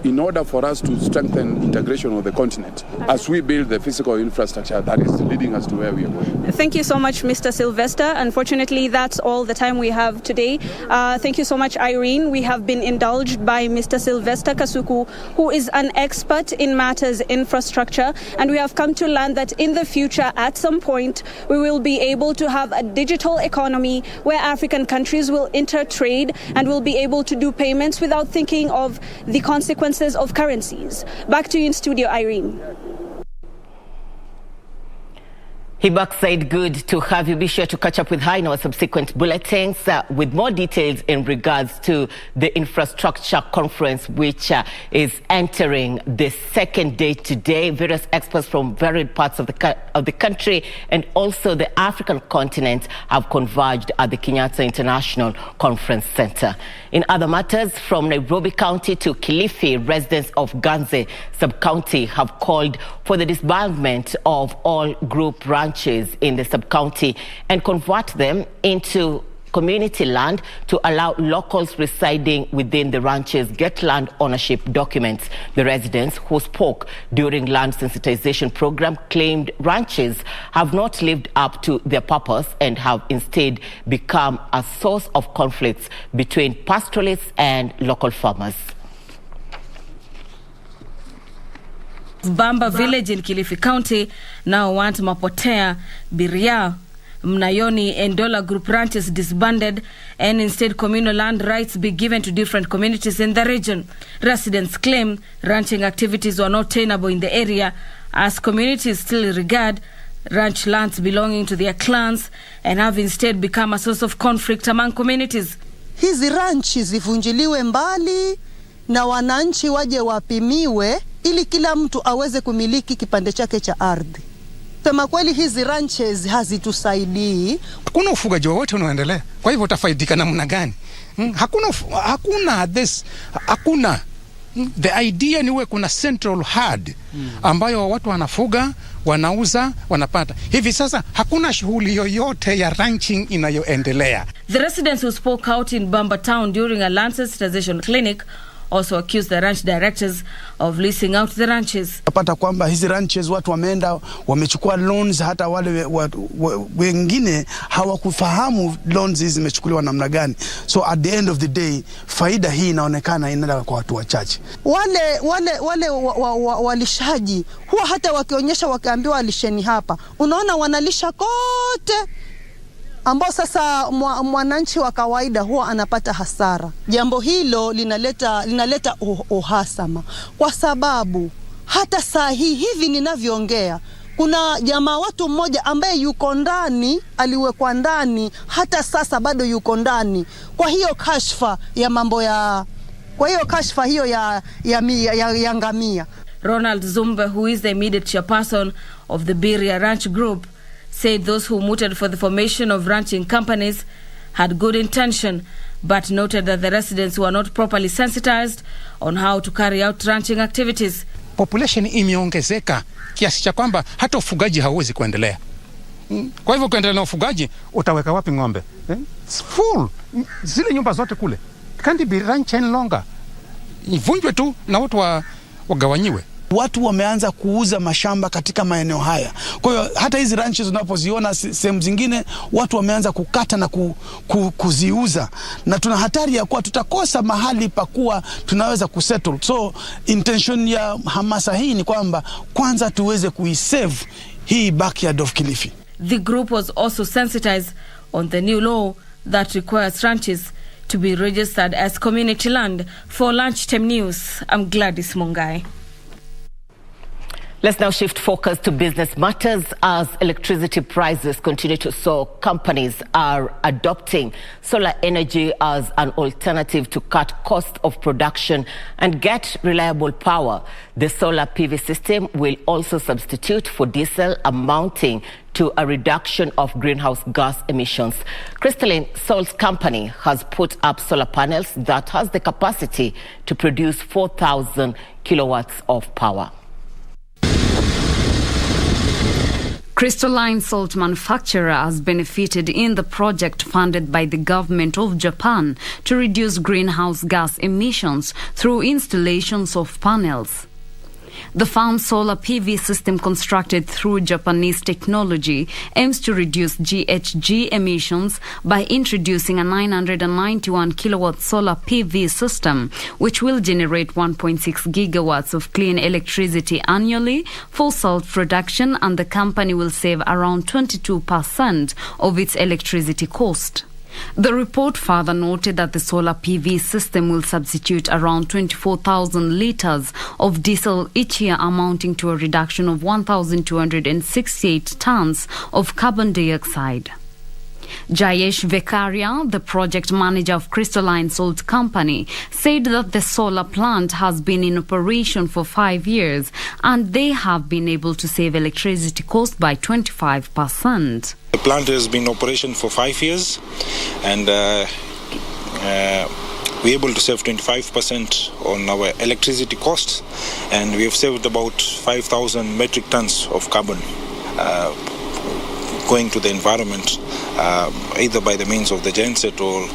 S6: in order for us to strengthen integration of the continent as we build the physical infrastructure that is leading us to where we are going.
S5: Thank you so much, Mr. Sylvester. Unfortunately, that's all the time we have today. Thank you so much, Irene. We have been indulged by Mr. Sylvester Kasuku, who is an expert in matters infrastructure, and we have come to learn that in the future, at some point, we will be able to have a digital economy where African countries will intertrade and will be able to do payments without thinking of the consequences of currencies. Back to you in studio, Irene.
S13: Hibakside, good to have you. Be sure to catch up with her in our subsequent bulletins with more details in regards to the infrastructure conference, which is entering the second day today. Various experts from varied parts of the country and also the African continent have converged at the Kenyatta International Conference Center. In other matters, from Nairobi County to Kilifi, residents of Ganze sub-county have called for the disbandment of all group ranches in the sub-county and convert them into community land to allow locals residing within the ranches get land ownership documents. The residents who spoke during land sensitization program claimed ranches have not lived up to their purpose and have instead become a source of conflicts between pastoralists and local farmers.
S10: Bamba village in Kilifi County now want Mapotea, Biria, Mnayoni and Dola group ranches disbanded and instead communal land rights be given to different communities in the region. Residents claim ranching activities were not tenable in the area as communities still regard ranch lands belonging to their clans and have instead become a source of conflict among communities.
S11: Hizi ranchi zivunjiliwe mbali na wananchi waje wapimiwe ili kila mtu aweze kumiliki kipande chake cha ardhi. Sema kweli hizi ranches hazitusaidii.
S14: Hakuna ufugaji wowote unaoendelea. Kwa hivyo utafaidika namna gani? Hakuna. The idea ni kuna central herd ambayo watu wanafuga, wanauza, wanapata. Hivi sasa hakuna shughuli yoyote ya ranching inayoendelea.
S10: The residents who spoke out in Bamba town during a land sensitization clinic also accused the ranch directors of leasing out the ranches.
S15: Napata kwamba hizi ranches watu wameenda wamechukua loans, hata wale wengine hawakufahamu loans hizi zimechukuliwa namna gani. So at the end of the day, faida hii inaonekana inaenda kwa watu wachache.
S11: Wale walishaji huwa hata wakionyesha wakiambiwa alisheni hapa, unaona wanalisha kote, ambao sasa mwananchi wa kawaida huwa anapata hasara. Jambo hilo linaleta uhasama kwa sababu hata saa hivi ninavyoongea kuna jamaa watu mmoja ambaye yuko ndani, aliwekwa ndani, hata sasa bado yuko ndani. Kwa hiyo kashfa ya mambo ya ya ngamia.
S10: Ronald Zumbe, who is the immediate chairperson of the Biria Ranch Group, said those who mooted for the formation of ranching companies had good intention, but noted that the residents were not properly sensitized on how to carry out ranching activities.
S14: Population imeongezeka kiasi cha kwamba hata ufugaji hauwezi kuendelea. Kwa hivyo kuendelea na ufugaji, utaweka wapi ng'ombe? It's full. Zile nyumba zote kule can't be ranch any longer. Ivunjwe tu na watu wagawanyiwe.
S15: Watu wameanza kuuza mashamba katika maeneo haya. Kwa hiyo hata hizi ranches unapoziona sehemu zingine watu wameanza kukata na kuziuza, na tuna hatari ya kuwa tutakosa mahali pa kuwa tunaweza kusettle. So intention ya hamasa hii ni kwamba kwanza tuweze kuisave hii backyard of Kilifi.
S10: The group was also sensitized on the new law that requires ranches to be registered as community land. For Lunchtime News, I'm Gladys Mungai.
S13: Let's now shift focus to business matters as electricity prices continue to soar. Companies are adopting solar energy as an alternative to cut cost of production and get reliable power. The solar PV system will also substitute for diesel, amounting to a reduction of greenhouse gas emissions. Crystalline Salt's company has put up solar panels that has the capacity to produce 4,000 kilowatts of power.
S16: Crystalline salt manufacturer has benefited in the project funded by the government of Japan to reduce greenhouse gas emissions through installations of panels. The farm's solar PV system, constructed through Japanese technology, aims to reduce GHG emissions by introducing a 991 kilowatt solar PV system, which will generate 1.6 gigawatts of clean electricity annually for salt production, and the company will save around 22% of its electricity cost. The report further noted that the solar PV system will substitute around 24,000 litres of diesel each year, amounting to a reduction of 1,268 tonnes of carbon dioxide. Jayesh Vekaria, the project manager of Crystalline Salt Company, said that the solar plant has been in operation for 5 years and they have been able to save electricity cost by 25%.
S17: The plant has been in operation for 5 years and we're able to save 25% on our electricity costs, and we have saved about 5,000 metric tons of carbon going to the environment, either by the means of the genset or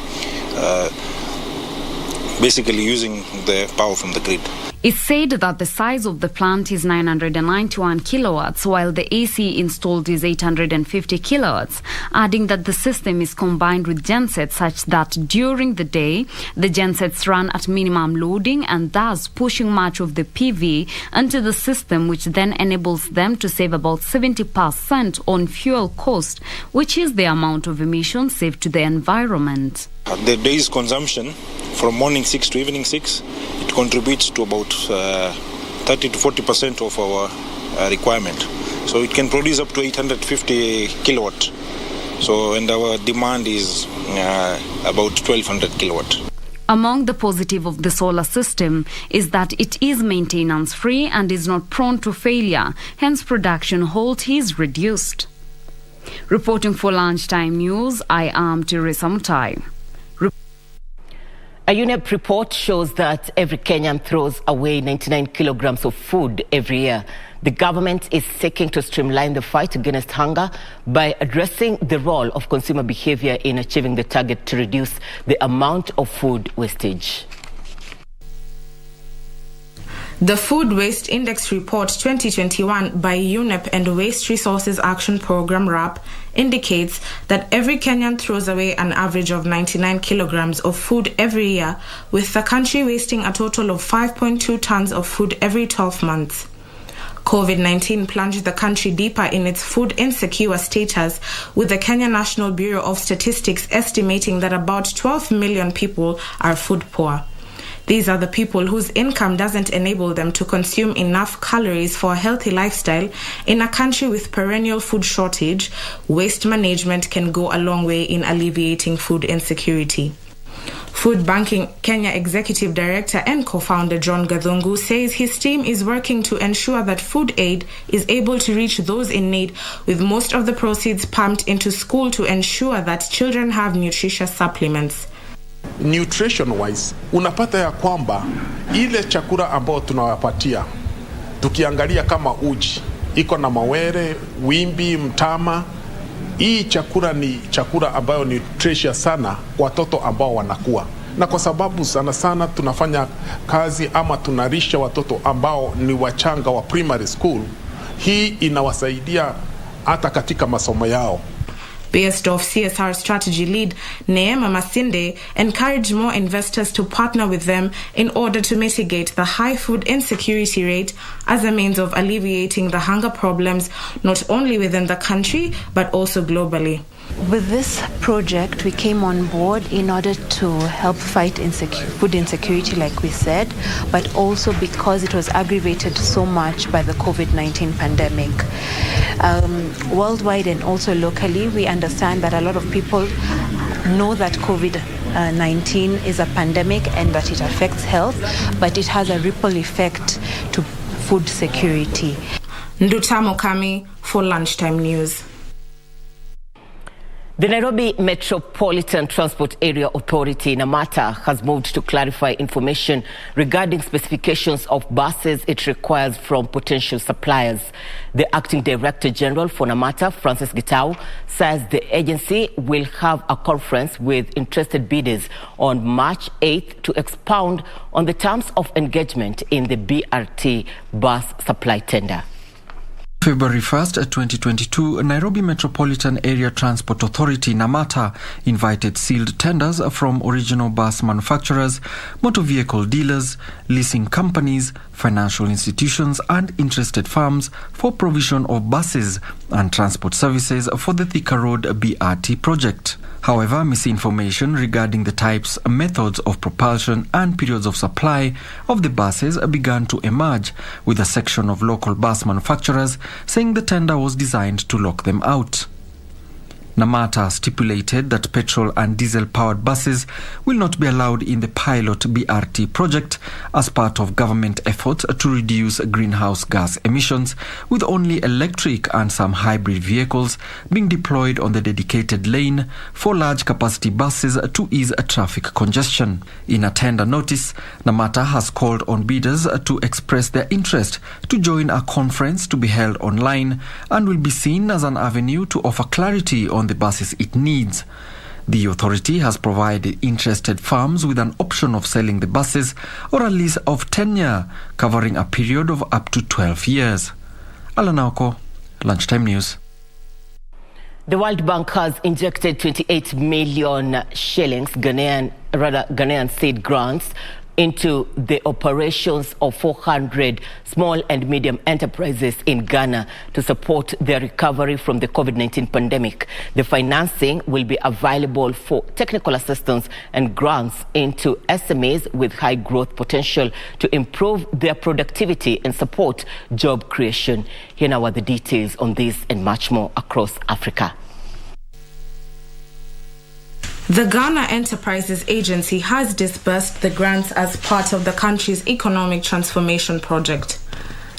S17: basically using the power from the grid.
S16: It said that the size of the plant is 991 kilowatts, while the AC installed is 850 kilowatts, adding that the system is combined with gensets such that during the day, the gensets run at minimum loading and thus pushing much of the PV into the system, which then enables them to save about 70% on fuel cost, which is the amount of emissions saved to the environment.
S17: The day's consumption from morning 6 to evening 6, it contributes to about 30 to 40% of our requirement. So it can produce up to 850 kilowatt. So, and our demand is about 1200 kilowatt.
S16: Among the positive of the solar system is that it is maintenance free and is not prone to failure, hence production halt is reduced. Reporting for Lunchtime News, I am Teresa Mutai.
S13: A UNEP report shows that every Kenyan throws away 99 kilograms of food every year. The government is seeking to streamline the fight against hunger by addressing the role of consumer behavior in achieving the target to reduce the amount of food wastage.
S18: The Food Waste Index Report 2021 by UNEP and Waste Resources Action Program (RAP) indicates that every Kenyan throws away an average of 99 kilograms of food every year, with the country wasting a total of 5.2 tons of food every 12 months. COVID-19 plunged the country deeper in its food insecure status, with the Kenya National Bureau of Statistics estimating that about 12 million people are food poor. These are the people whose income doesn't enable them to consume enough calories for a healthy lifestyle. In a country with perennial food shortage, waste management can go a long way in alleviating food insecurity. Food Banking Kenya Executive Director and co-founder John Gathungu says his team is working to ensure that food aid is able to reach those in need, with most of the proceeds pumped into school to ensure that children have nutritious supplements.
S19: Nutrition wise, unapata ya kwamba ile chakula ambayo tunawapatia, tukiangalia kama uji, iko na mawere, wimbi, mtama. Hii chakula ni chakula ambayo ni nutritious sana kwa watoto ambao wanakuwa. Na kwa sababu sana sana tunafanya kazi ama tunarisha watoto ambao ni wachanga wa primary school, hii inawasaidia hata katika masomo yao.
S18: Based off CSR strategy lead Neema Masinde encouraged more investors to partner with them in order to mitigate the high food insecurity rate as a means of alleviating the hunger problems not only within the country but also globally.
S20: With this project, we came on board in order to help fight food insecurity, like we said, but also because it was aggravated so much by the COVID-19 pandemic. Worldwide and also locally, we understand that a lot of people know that COVID-19 is a pandemic and that it affects health, but it has a ripple effect to food security.
S18: Ndutamo Kami for Lunchtime News.
S13: The Nairobi Metropolitan Transport Area Authority, NAMATA, has moved to clarify information regarding specifications of buses it requires from potential suppliers. The Acting Director General for NAMATA, Francis Gitau, says the agency will have a conference with interested bidders on March 8th to expound on the terms of engagement in the BRT bus supply tender.
S7: February 1st, 2022, Nairobi Metropolitan Area Transport Authority, NAMATA, invited sealed tenders from original bus manufacturers, motor vehicle dealers, leasing companies, financial institutions and interested firms for provision of buses and transport services for the Thika Road BRT project. However, misinformation regarding the types, methods of propulsion and periods of supply of the buses began to emerge, with a section of local bus manufacturers saying the tender was designed to lock them out. NAMATA stipulated that petrol and diesel-powered buses will not be allowed in the pilot BRT project as part of government efforts to reduce greenhouse gas emissions, with only electric and some hybrid vehicles being deployed on the dedicated lane for large-capacity buses to ease traffic congestion. In a tender notice, NAMATA has called on bidders to express their interest to join a conference to be held online and will be seen as an avenue to offer clarity on the buses it needs. The authority has provided interested firms with an option of selling the buses or a lease of tenure covering a period of up to 12 years. Alanauko, Lunchtime News.
S13: The World Bank has injected 28 million shillings Ghanaian state grants into the operations of 400 small and medium enterprises in Ghana to support their recovery from the COVID-19 pandemic. The financing will be available for technical assistance and grants into SMEs with high growth potential to improve their productivity and support job creation. Here now are the details on this and much more across Africa.
S18: The Ghana Enterprises Agency has disbursed the grants as part of the country's economic transformation project.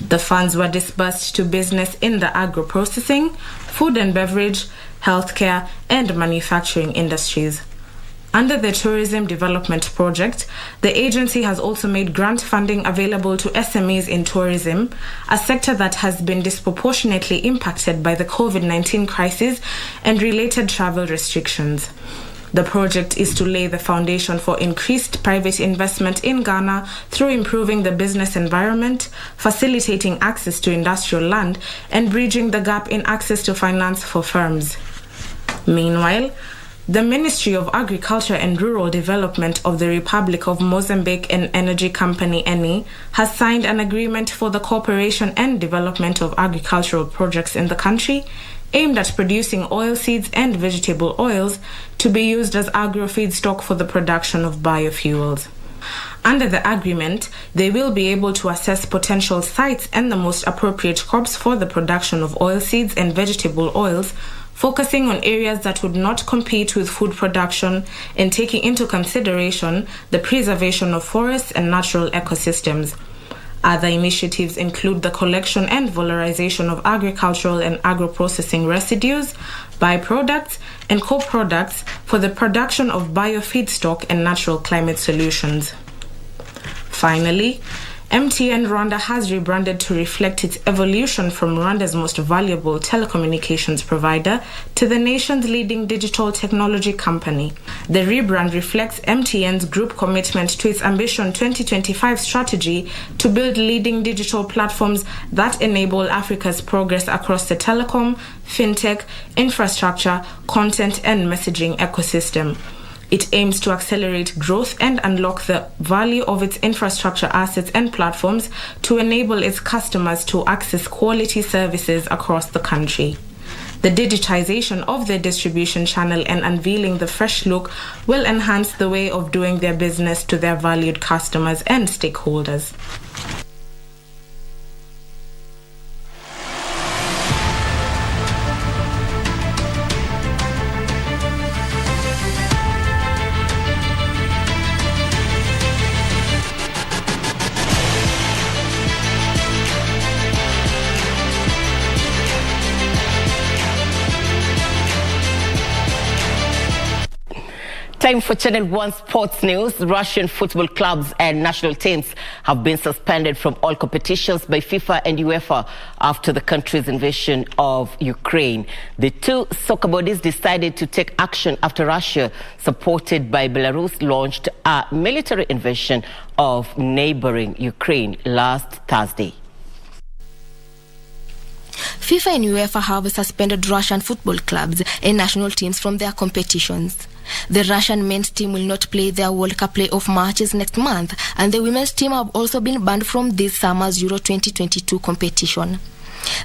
S18: The funds were disbursed to business in the agro-processing, food and beverage, healthcare, and manufacturing industries. Under the Tourism Development Project, the agency has also made grant funding available to SMEs in tourism, a sector that has been disproportionately impacted by the COVID-19 crisis and related travel restrictions. The project is to lay the foundation for increased private investment in Ghana through improving the business environment, facilitating access to industrial land, and bridging the gap in access to finance for firms. Meanwhile, the Ministry of Agriculture and Rural Development of the Republic of Mozambique and energy company Eni has signed an agreement for the cooperation and development of agricultural projects in the country, aimed at producing oilseeds and vegetable oils to be used as agro-feedstock for the production of biofuels. Under the agreement, they will be able to assess potential sites and the most appropriate crops for the production of oilseeds and vegetable oils, focusing on areas that would not compete with food production and taking into consideration the preservation of forests and natural ecosystems. Other initiatives include the collection and valorization of agricultural and agro-processing residues, byproducts, and co-products for the production of biofeedstock and natural climate solutions. Finally, MTN Rwanda has rebranded to reflect its evolution from Rwanda's most valuable telecommunications provider to the nation's leading digital technology company. The rebrand reflects MTN's group commitment to its Ambition 2025 strategy to build leading digital platforms that enable Africa's progress across the telecom, fintech, infrastructure, content, and messaging ecosystem. It aims to accelerate growth and unlock the value of its infrastructure assets and platforms to enable its customers to access quality services across the country. The digitization of their distribution channel and unveiling the fresh look will enhance the way of doing their business to their valued customers and stakeholders.
S13: Time for Channel 1 Sports News. Russian football clubs and national teams have been suspended from all competitions by FIFA and UEFA after the country's invasion of Ukraine. The two soccer bodies decided to take action after Russia, supported by Belarus, launched a military invasion of neighboring Ukraine last Thursday.
S4: FIFA and UEFA have suspended Russian football clubs and national teams from their competitions. The Russian men's team will not play their World Cup playoff matches next month, and the women's team have also been banned from this summer's Euro 2022 competition.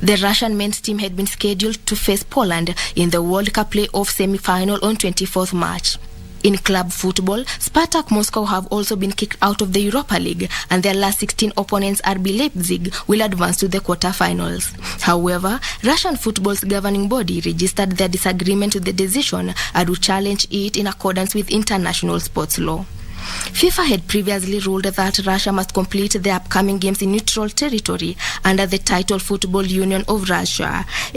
S4: The Russian men's team had been scheduled to face Poland in the World Cup playoff semi-final on 24th March. In club football, Spartak Moscow have also been kicked out of the Europa League, and their last 16 opponents, RB Leipzig, will advance to the quarter-finals. However, Russian football's governing body registered their disagreement with the decision and will challenge it in accordance with international sports law. FIFA had previously ruled that Russia must complete the upcoming games in neutral territory under the title Football Union of Russia.